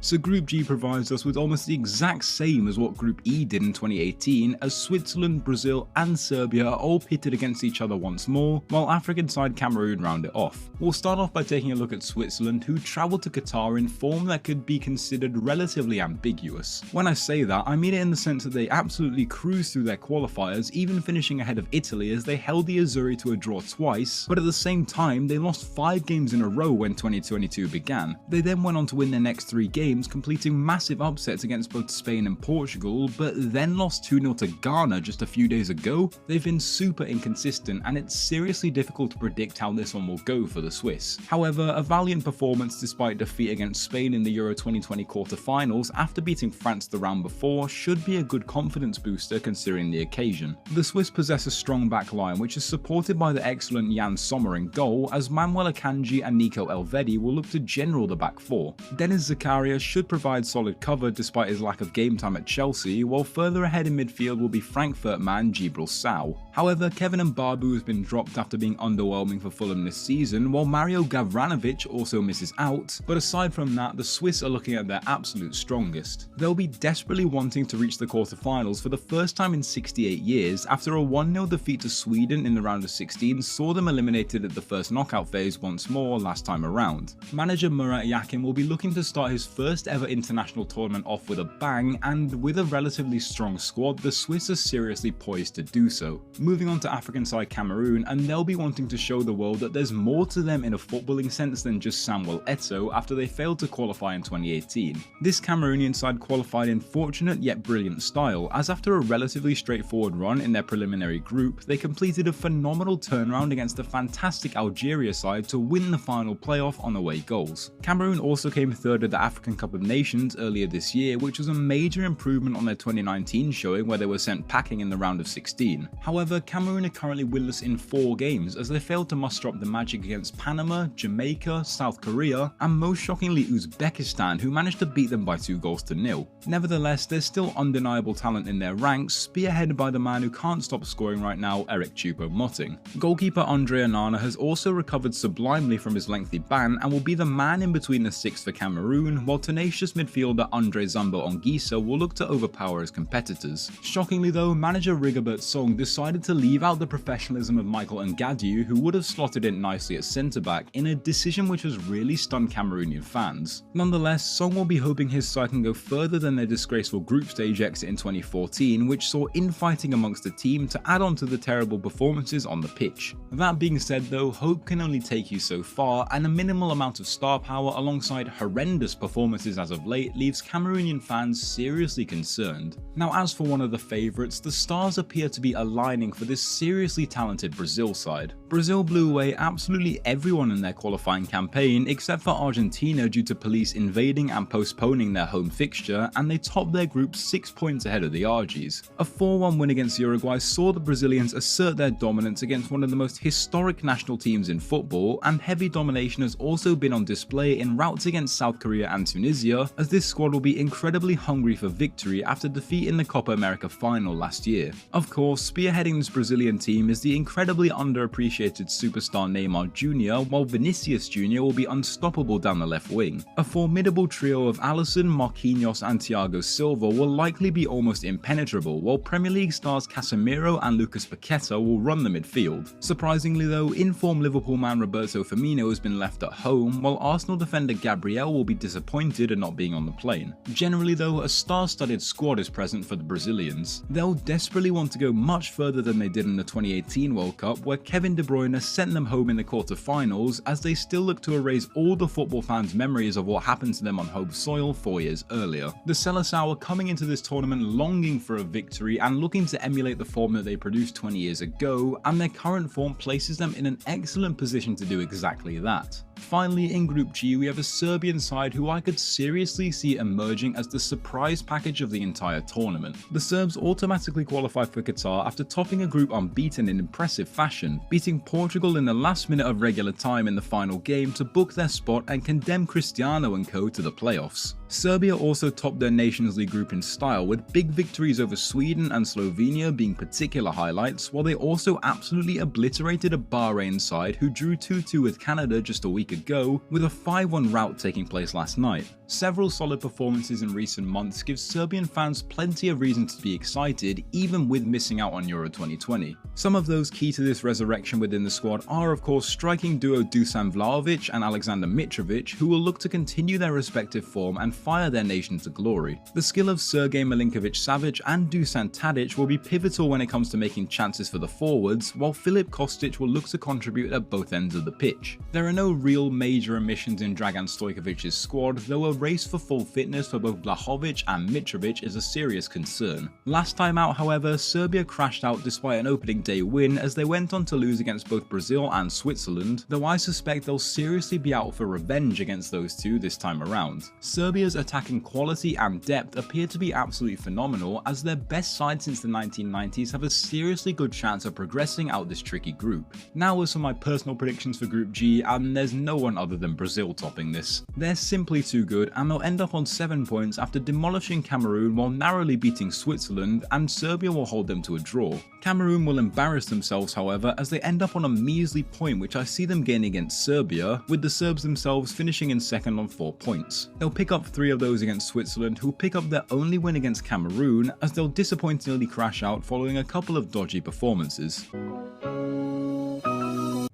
Speaker 1: So Group G provides us with almost the exact same as what Group E did in 2018, as Switzerland, Brazil and Serbia are all pitted against each other once more, while African side Cameroon round it off. We'll start off by taking a look at Switzerland, who travelled to Qatar in form that could be considered relatively ambiguous. When I say that, I mean it in the sense that they absolutely cruised through their qualifiers, even finishing ahead of Italy as they held the Azzurri to a draw twice, but at the same time they lost 5 games in a row when 2022 began. They then went on to win their next 3 games, completing massive upsets against both Spain and Portugal, but then lost 2-0 to Ghana just a few days ago. They've been super inconsistent, and it's seriously difficult to predict how this one will go for the Swiss. However, a valiant performance despite defeat against Spain in the Euro 2020 quarter-finals after beating France the round before should be a good confidence booster considering the occasion. The Swiss possess a strong back line, which is supported by the excellent Jan Sommer in goal, as Manuel Akanji and Nico Elvedi will look to general the back 4. Dennis Zakaria should provide solid cover despite his lack of game time at Chelsea, while further ahead in midfield will be Frankfurt man Djibril Sow. However, Kevin Mbabu has been dropped after being underwhelming for Fulham this season, while Mario Gavranovic also misses out, but aside from that, the Swiss are looking at their absolute strongest. They'll be desperately wanting to reach the quarter-finals for the first time in 68 years after a 1-0 defeat to Sweden in the round of 16 saw them eliminated at the first knockout phase once more last time around. Manager Murat Yakin will be looking to start his first ever international tournament off with a bang, and with a relatively strong squad, the Swiss are seriously poised to do so. Moving on to African side Cameroon, and they'll be wanting to show the world that there's more to them in a footballing sense than just Samuel Eto'o after they failed to qualify in 2018. This Cameroonian side qualified in fortunate yet brilliant style, as after a relatively straightforward run in their preliminary group, they completed a phenomenal turnaround against a fantastic Algeria side to win the final playoff on away goals. Cameroon also came third at the African Cup of Nations earlier this year, which was a major improvement on their 2019 showing where they were sent packing in the round of 16. However, Cameroon are currently winless in 4 games as they failed to muster up the magic against Panama, Jamaica, South Korea, and most shockingly Uzbekistan, who managed to beat them by 2-0. Nevertheless, there's still undeniable talent in their ranks, spearheaded by the man who can't stop scoring right now, Eric Choupo-Moting. Goalkeeper Andre Onana has also recovered sublimely from his lengthy ban and will be the man in between the 6 for Cameroon, while tenacious midfielder Andre Zambo Anguissa will look to overpower his competitors. Shockingly though, manager Rigobert Song decided to leave out the professionalism of Michael Ngadiou, who would have slotted in nicely at centre-back, in a decision which has really stunned Cameroonian fans. Nonetheless, Song will be hoping his side can go further than their disgraceful group stage exit in 2014, which saw infighting amongst the team to add on to the terrible performances on the pitch. That being said though, hope can only take you so far, and a minimal amount of star power alongside horrendous performances as of late leaves Cameroonian fans seriously concerned. Now, as for one of the favourites, the stars appear to be aligning for this seriously talented Brazil side. Brazil blew away absolutely everyone in their qualifying campaign except for Argentina due to police invading and postponing their home fixture, and they topped their group 6 points ahead of the Argies. A 4-1 win against Uruguay saw the Brazilians assert their dominance against one of the most historic national teams in football, and heavy domination has also been on display in routs against South Korea and Tunisia, as this squad will be incredibly hungry for victory after defeat in the Copa America final last year. Of course, spearheading this Brazilian team is the incredibly underappreciated superstar Neymar Jr., while Vinicius Jr. will be unstoppable down the left wing. A formidable trio of Alisson, Marquinhos and Thiago Silva will likely be almost impenetrable, while Premier League stars Casemiro and Lucas Paqueta will run the midfield. Surprisingly though, in-form Liverpool man Roberto Firmino has been left at home, while Arsenal defender Gabriel will be disappointed disappointed at not being on the plane. Generally though, a star-studded squad is present for the Brazilians. They'll desperately want to go much further than they did in the 2018 World Cup, where Kevin De Bruyne sent them home in the quarter-finals, as they still look to erase all the football fans' memories of what happened to them on home soil 4 years earlier. The Seleção are coming into this tournament longing for a victory and looking to emulate the form that they produced 20 years ago, and their current form places them in an excellent position to do exactly that. Finally, in Group G, we have a Serbian side who I could seriously see emerging as the surprise package of the entire tournament. The Serbs automatically qualified for Qatar after topping a group unbeaten in impressive fashion, beating Portugal in the last minute of regular time in the final game to book their spot and condemn Cristiano and co to the playoffs. Serbia also topped their Nations League group in style, with big victories over Sweden and Slovenia being particular highlights, while they also absolutely obliterated a Bahrain side who drew 2-2 with Canada just a week ago, with a 5-1 rout taking place last night. Several solid performances in recent months give Serbian fans plenty of reason to be excited, even with missing out on Euro 2020. Some of those key to this resurrection within the squad are of course striking duo Dusan Vlahovic and Alexander Mitrovic, who will look to continue their respective form and fire their nation to glory. The skill of Sergej Milinkovic-Savic and Dusan Tadic will be pivotal when it comes to making chances for the forwards, while Filip Kostic will look to contribute at both ends of the pitch. There are no real major omissions in Dragan Stojkovic's squad, though a race for full fitness for both Vlahovic and Mitrovic is a serious concern. Last time out, however, Serbia crashed out despite an opening day win as they went on to lose against both Brazil and Switzerland, though I suspect they'll seriously be out for revenge against those two this time around. Serbia's attacking quality and depth appear to be absolutely phenomenal, as their best side since the 1990s have a seriously good chance of progressing out this tricky group. Now as for my personal predictions for Group G, and there's no one other than Brazil topping this. They're simply too good, and they'll end up on 7 points after demolishing Cameroon while narrowly beating Switzerland, and Serbia will hold them to a draw. Cameroon will embarrass themselves however, as they end up on a measly point which I see them gaining against Serbia, with the Serbs themselves finishing in second on 4 points. They'll pick up 3 of those against Switzerland, who'll pick up their only win against Cameroon, as they'll disappointingly crash out following a couple of dodgy performances.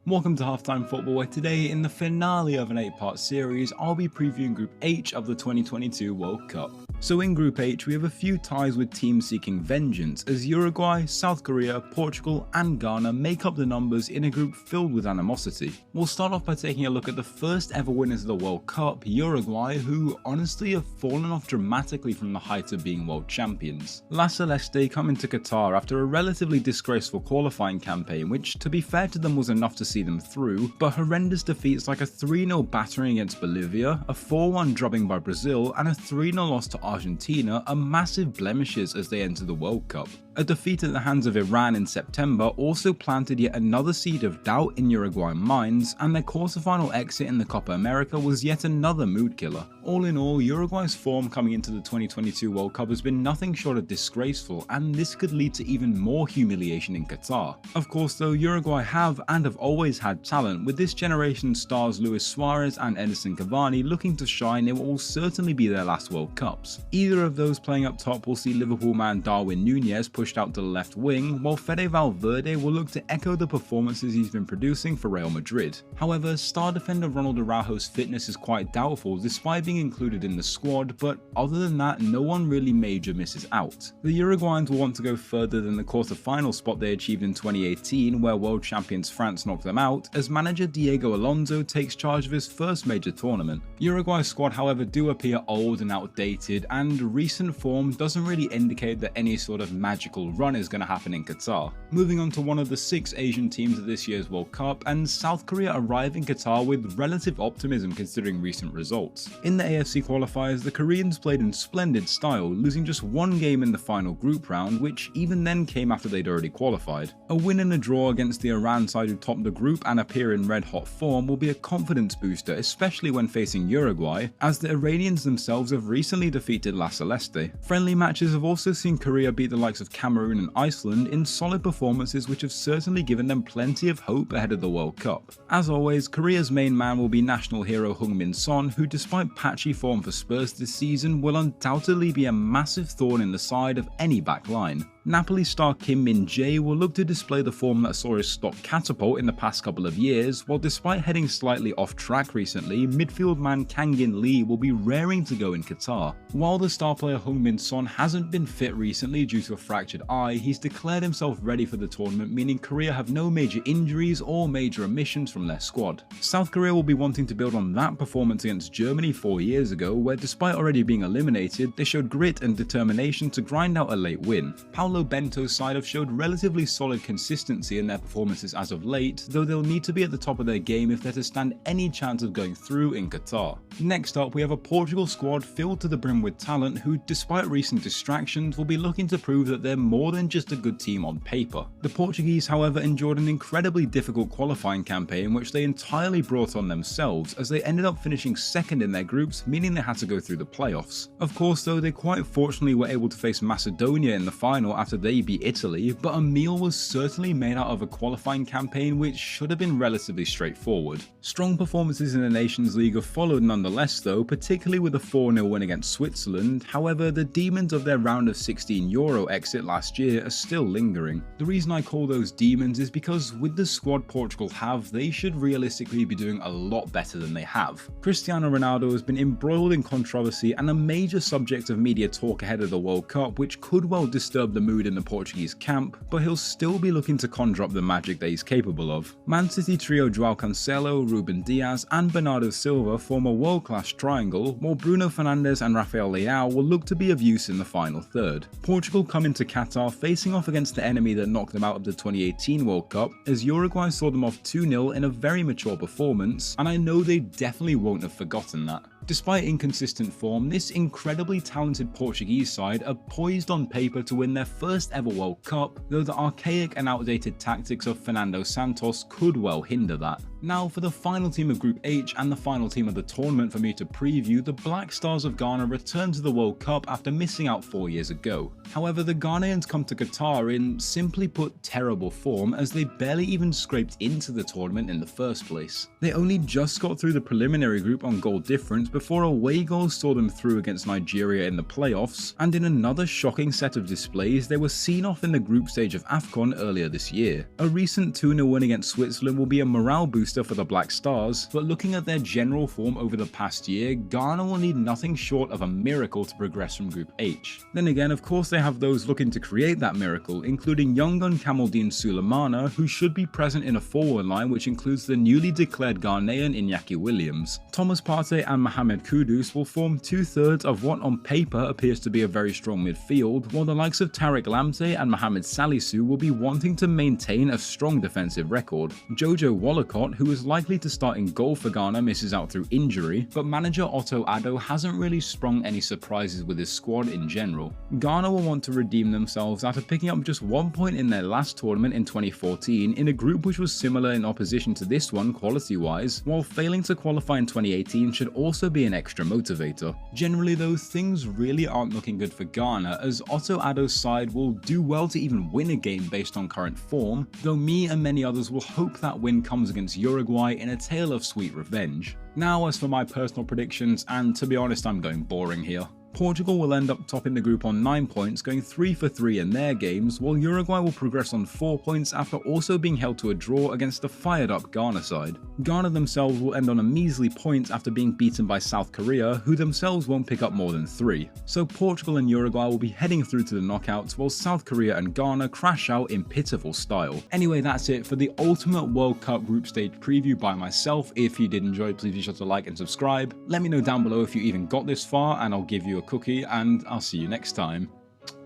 Speaker 1: Welcome to Halftime Football, where today, in the finale of an 8-part series, I'll be previewing Group H of the 2022 World Cup. So in Group H, we have a few ties with teams seeking vengeance, as Uruguay, South Korea, Portugal and Ghana make up the numbers in a group filled with animosity. We'll start off by taking a look at the first ever winners of the World Cup, Uruguay, who honestly have fallen off dramatically from the height of being world champions. La Celeste come into Qatar after a relatively disgraceful qualifying campaign, which to be fair to them was enough to see them through, but horrendous defeats like a 3-0 battering against Bolivia, a 4-1 drubbing by Brazil and a 3-0 loss to Argentina are massive blemishes as they enter the World Cup. A defeat at the hands of Iran in September also planted yet another seed of doubt in Uruguayan minds, and their quarterfinal exit in the Copa America was yet another mood killer. All in all, Uruguay's form coming into the 2022 World Cup has been nothing short of disgraceful, and this could lead to even more humiliation in Qatar. Of course though, Uruguay have and have always had talent, with this generation's stars Luis Suarez and Edinson Cavani looking to shine in what will certainly be their last World Cups. Either of those playing up top will see Liverpool man Darwin Núñez pushed out to the left wing, while Fede Valverde will look to echo the performances he's been producing for Real Madrid. However, star defender Ronald Araujo's fitness is quite doubtful despite being included in the squad, but other than that, no one really major misses out. The Uruguayans will want to go further than the quarter-final spot they achieved in 2018, where world champions France knocked them out, as manager Diego Alonso takes charge of his first major tournament. Uruguay's squad however do appear old and outdated, and recent form doesn't really indicate that any sort of magical run is going to happen in Qatar. Moving on to one of the 6 Asian teams at this year's World Cup, and South Korea arrive in Qatar with relative optimism considering recent results. In the AFC qualifiers, the Koreans played in splendid style, losing just 1 game in the final group round, which even then came after they'd already qualified. A win and a draw against the Iran side who topped the group and appear in red-hot form will be a confidence booster, especially when facing Uruguay, as the Iranians themselves have recently defeated La Celeste. Friendly matches have also seen Korea beat the likes of Cameroon and Iceland in solid performances which have certainly given them plenty of hope ahead of the World Cup. As always, Korea's main man will be national hero Heung-min Son, who despite patchy form for Spurs this season will undoubtedly be a massive thorn in the side of any back line. Napoli star Kim Min-jae will look to display the form that saw his stock catapult in the past couple of years, while despite heading slightly off track recently, midfield man Kangin Lee will be raring to go in Qatar. While the star player Heung-min Son hasn't been fit recently due to a fractured eye, he's declared himself ready for the tournament, meaning Korea have no major injuries or major omissions from their squad. South Korea will be wanting to build on that performance against Germany 4 years ago, where despite already being eliminated, they showed grit and determination to grind out a late win. Paulo Bento's side have showed relatively solid consistency in their performances as of late, though they'll need to be at the top of their game if they're to stand any chance of going through in Qatar. Next up, we have a Portugal squad filled to the brim with talent who, despite recent distractions, will be looking to prove that they're more than just a good team on paper. The Portuguese, however, endured an incredibly difficult qualifying campaign which they entirely brought on themselves, as they ended up finishing second in their groups, meaning they had to go through the playoffs. Of course though, they quite fortunately were able to face Macedonia in the final after they beat Italy, but a meal was certainly made out of a qualifying campaign which should have been relatively straightforward. Strong performances in the Nations League have followed nonetheless though, particularly with a 4-0 win against Switzerland. However, the demons of their round of 16 Euro exit last year are still lingering. The reason I call those demons is because with the squad Portugal have, they should realistically be doing a lot better than they have. Cristiano Ronaldo has been embroiled in controversy and a major subject of media talk ahead of the World Cup, which could well disturb the mood in the Portuguese camp, but he'll still be looking to conjure up the magic that he's capable of. Man City trio Joao Cancelo, Ruben Dias and Bernardo Silva form a world-class triangle, while Bruno Fernandes and Rafael Leao will look to be of use in the final third. Portugal come into Qatar facing off against the enemy that knocked them out of the 2018 World Cup, as Uruguay saw them off 2-0 in a very mature performance, and I know they definitely won't have forgotten that. Despite inconsistent form, this incredibly talented Portuguese side are poised on paper to win their first ever World Cup, though the archaic and outdated tactics of Fernando Santos could well hinder that. Now for the final team of Group H and the final team of the tournament for me to preview, the Black Stars of Ghana return to the World Cup after missing out 4 years ago. However, the Ghanaians come to Qatar in, simply put, terrible form, as they barely even scraped into the tournament in the first place. They only just got through the preliminary group on goal difference before away goals saw them through against Nigeria in the playoffs, and in another shocking set of displays, they were seen off in the group stage of AFCON earlier this year. A recent 2-0 win against Switzerland will be a morale booster for the Black Stars, but looking at their general form over the past year, Ghana will need nothing short of a miracle to progress from Group H. Then again, of course they have those looking to create that miracle, including young gun Kamaldeen Sulemana, who should be present in a forward line which includes the newly declared Ghanaian Iñaki Williams. Thomas Partey and Mohamed Kudus will form 2/3 of what on paper appears to be a very strong midfield, while the likes of Tariq Lamptey and Mohamed Salisu will be wanting to maintain a strong defensive record. Jojo Wallacott, who is likely to start in goal for Ghana, misses out through injury, but manager Otto Addo hasn't really sprung any surprises with his squad in general. Ghana will want to redeem themselves after picking up just 1 point in their last tournament in 2014 in a group which was similar in opposition to this one quality-wise, while failing to qualify in 2018 should also be an extra motivator. Generally though, things really aren't looking good for Ghana, as Otto Addo's side will do well to even win a game based on current form, though me and many others will hope that win comes against Uruguay in a tale of sweet revenge. Now as for my personal predictions, and to be honest I'm going boring here. Portugal will end up topping the group on 9 points, going 3 for 3 in their games, while Uruguay will progress on 4 points after also being held to a draw against the fired up Ghana side. Ghana themselves will end on a measly point after being beaten by South Korea, who themselves won't pick up more than 3. So Portugal and Uruguay will be heading through to the knockouts, while South Korea and Ghana crash out in pitiful style. Anyway, that's it for the ultimate World Cup group stage preview by myself. If you did enjoy, please be sure to like and subscribe. Let me know down below if you even got this far and I'll give you a cookie, and I'll see you next time.